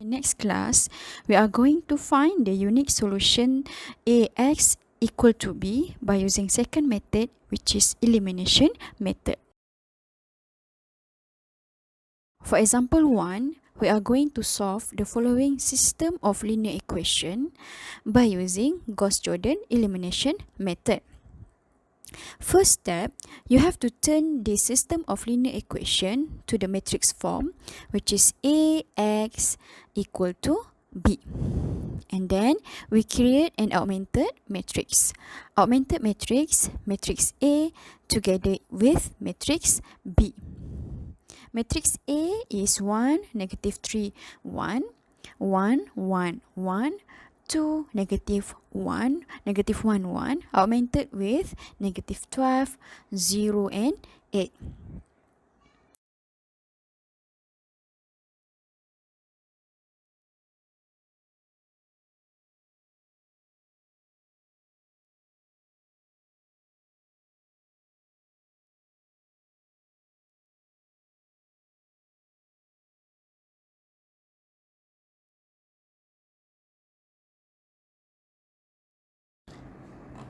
Next class, we are going to find the unique solution AX equal to B by using second method, which is elimination method. For example 1, we are going to solve the following system of linear equation by using Gauss-Jordan Elimination Method. First step, you have to turn the system of linear equation to the matrix form, which is AX equal to B. And then we create an augmented matrix. Augmented matrix, matrix A together with matrix B. Matrix A is 1, negative 3, 1, 1, 1, 1, 2, negative 1, negative 1, 1, augmented with negative 12, 0, and 8.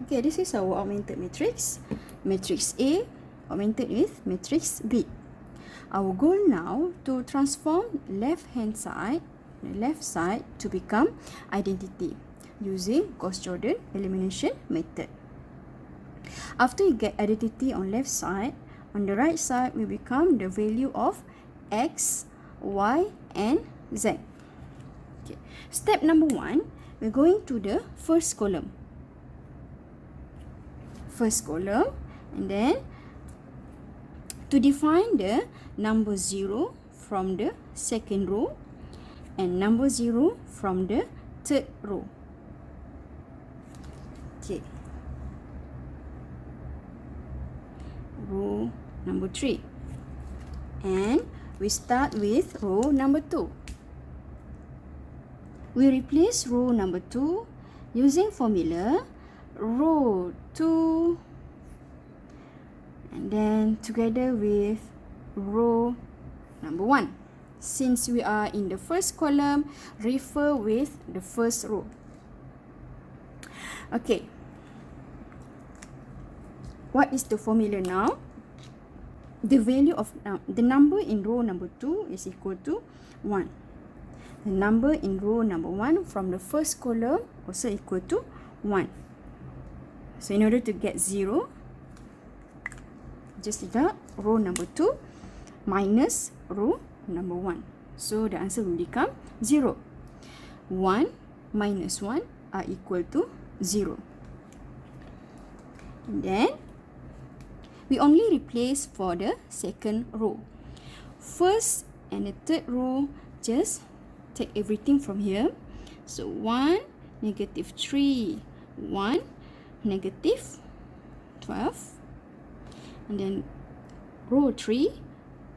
Okay, this is our augmented matrix. Matrix A augmented with matrix B. Our goal now to transform the left side to become identity using Gauss-Jordan Elimination Method. After you get identity on left side, on the right side will become the value of X, Y, and Z. Okay. Step number 1, we're going to the first column. And then to define the number 0 from the second row and number 0 from the third row. Okay. Row number 3. And we start with row number 2. We replace row number 2 using formula row 2 and then together with row number 1. Since we are in the first column, refer with the first row. Okay. What is the formula now? The value of the number in row number 2 is equal to 1. The number in row number 1 from the first column also equal to 1. So in order to get 0, just deduct row number 2 minus row number 1. So the answer will become 0. 1 minus 1 are equal to 0. And then we only replace for the second row. First and the third row, just take everything from here. So 1, negative 3, 1, negative 12. And then row 3,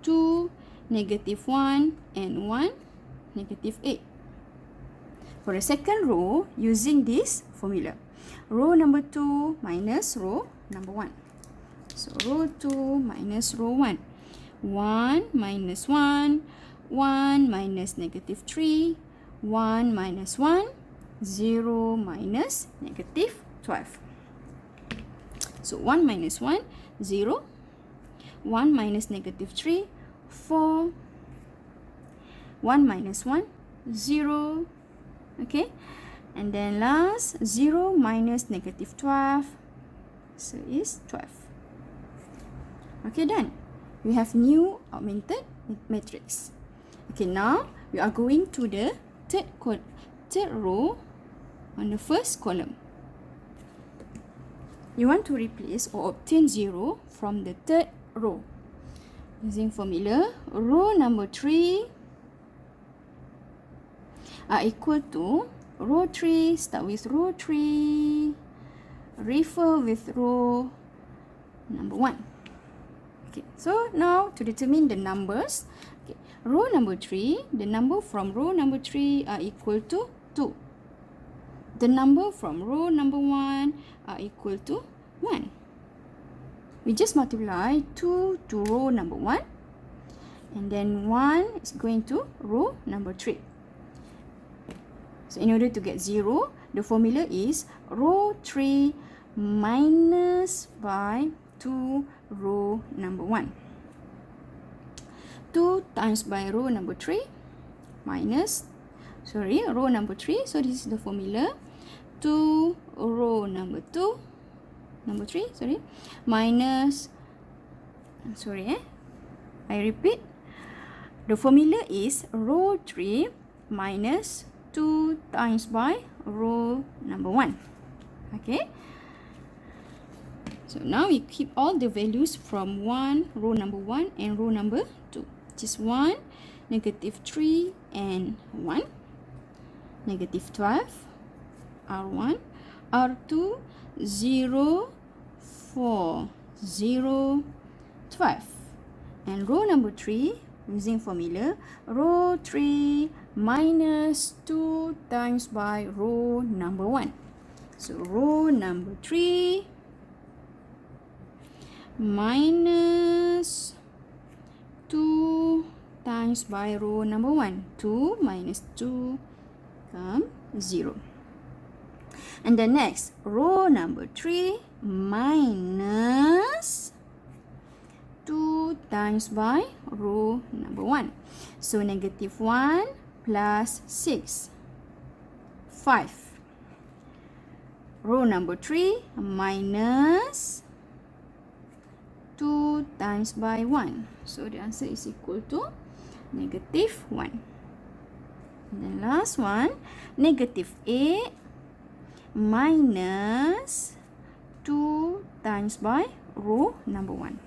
2, negative 1, and 1, negative 8. For the second row, using this formula, row number 2 minus row number 1. So row 2 minus row 1. 1 minus 1, 1 minus negative 3, 1 minus 1, 0 minus negative 12. So 1 minus 1, 0. 1 minus negative 3, 4. 1 minus 1, 0. Okay. And then last, 0 minus negative 12. So is 12. Okay, done. We have new augmented matrix. Okay, now we are going to the third row on the first column. You want to replace or obtain 0 from the third row. Using formula, row number 3 are equal to row 3, start with row 3, refer with row number 1. Okay, so now to determine the numbers, okay, row number 3, the number from row number 3 are equal to 2. The number from row number 1 are equal to 1. We just multiply 2 to row number 1 and then 1 is going to row number 3. So in order to get 0, the formula is row 3 minus by 2 row number 1. 2 times by row number 3 minus, row number 3. So this is the formula. 2 row number 3, minus, I repeat. The formula is row 3 minus 2 times by row number 1. Okay. So now we keep all the values from row number 1 and row number 2. Which is 1, negative 3 and 1, negative 12, R1, R2, 0, 4, 0, 12. And row number 3, using formula, row 3 minus 2 times by row number 1. So row number 3 minus 2 times by row number 1. 2 minus 2 come 0. And then next, row number 3 minus 2 times by row number 1. So negative 1 plus 6, 5. Row number 3 minus 2 times by 1. So the answer is equal to negative 1. And then last one, negative 8 minus 2 times by row number 1.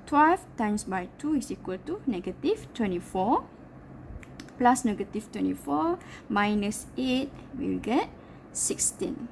12 times by 2 is equal to negative 24. Plus negative 24 minus 8, we will get 16.